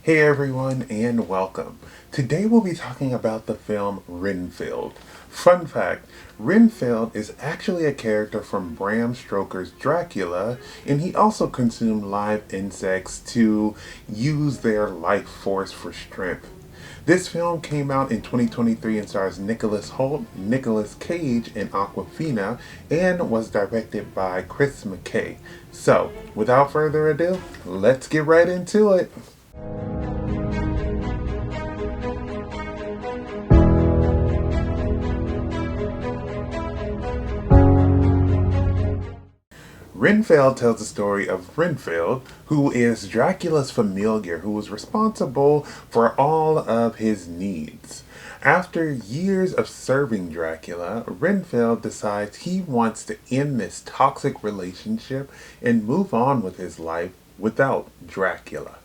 Hey everyone and welcome. Today we'll be talking about the film Renfield. Fun fact, Renfield is actually a character from Bram Stoker's Dracula, and he also consumed live insects to use their life force for strength. This film came out in 2023 and stars Nicholas Hoult, Nicolas Cage, and Awkwafina, and was directed by Chris McKay. So, without further ado, let's get right into it. Renfield tells the story of Renfield, who is Dracula's familiar who was responsible for all of his needs. After years of serving Dracula, Renfield decides he wants to end this toxic relationship and move on with his life without Dracula.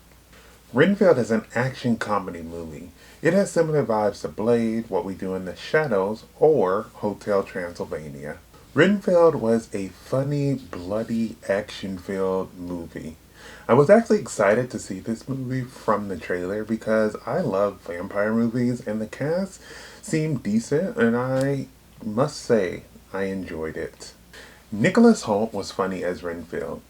Renfield is an action comedy movie. It has similar vibes to Blade, What We Do in the Shadows, or Hotel Transylvania. Renfield was a funny, bloody, action-filled movie. I was actually excited to see this movie from the trailer because I love vampire movies and the cast seemed decent and I must say I enjoyed it. Nicholas Hoult was funny as Renfield.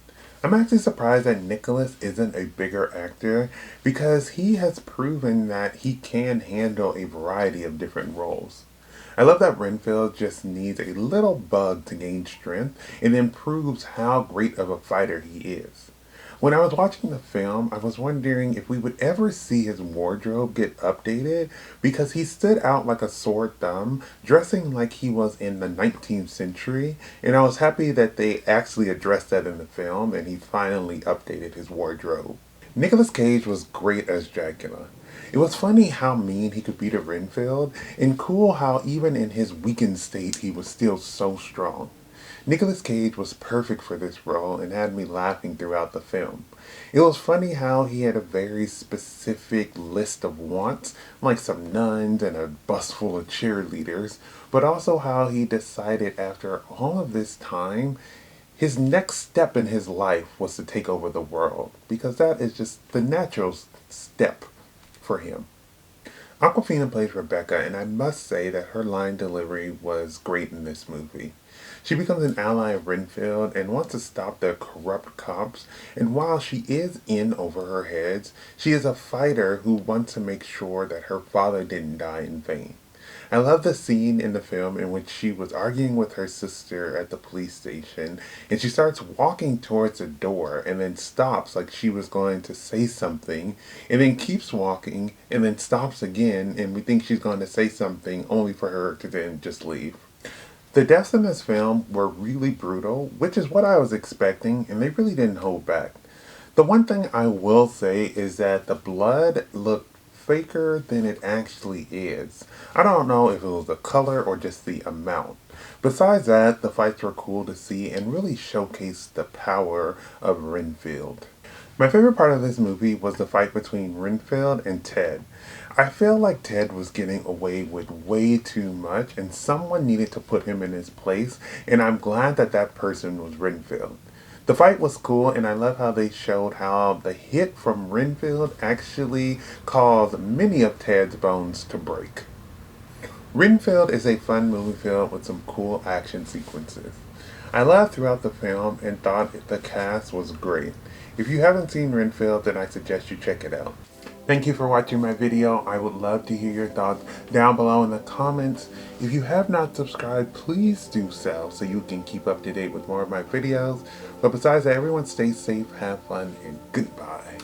I'm actually surprised that Nicholas isn't a bigger actor because he has proven that he can handle a variety of different roles. I love that Renfield just needs a little bug to gain strength and then proves how great of a fighter he is. When I was watching the film, I was wondering if we would ever see his wardrobe get updated because he stood out like a sore thumb, dressing like he was in the 19th century, and I was happy that they actually addressed that in the film and he finally updated his wardrobe. Nicolas Cage was great as Dracula. It was funny how mean he could be to Renfield, and cool how even in his weakened state he was still so strong. Nicolas Cage was perfect for this role and had me laughing throughout the film. It was funny how he had a very specific list of wants, like some nuns and a bus full of cheerleaders, but also how he decided after all of this time his next step in his life was to take over the world, because that is just the natural step for him. Awkwafina plays Rebecca, and I must say that her line delivery was great in this movie. She becomes an ally of Renfield and wants to stop the corrupt cops, and while she is in over her heads, she is a fighter who wants to make sure that her father didn't die in vain. I love the scene in the film in which she was arguing with her sister at the police station and she starts walking towards the door and then stops like she was going to say something and then keeps walking and then stops again and we think she's going to say something only for her to then just leave. The deaths in this film were really brutal, which is what I was expecting, and they really didn't hold back. The one thing I will say is that the blood looked faker than it actually is. I don't know if it was the color or just the amount. Besides that, the fights were cool to see and really showcased the power of Renfield. My favorite part of this movie was the fight between Renfield and Ted. I feel like Ted was getting away with way too much and someone needed to put him in his place, and I'm glad that that person was Renfield. The fight was cool, and I love how they showed how the hit from Renfield actually caused many of Ted's bones to break. Renfield is a fun movie filled with some cool action sequences. I laughed throughout the film and thought the cast was great. If you haven't seen Renfield, then I suggest you check it out. Thank you for watching my video. I would love to hear your thoughts down below in the comments. If you have not subscribed, please do so you can keep up to date with more of my videos. But besides that, everyone stay safe, have fun, and goodbye.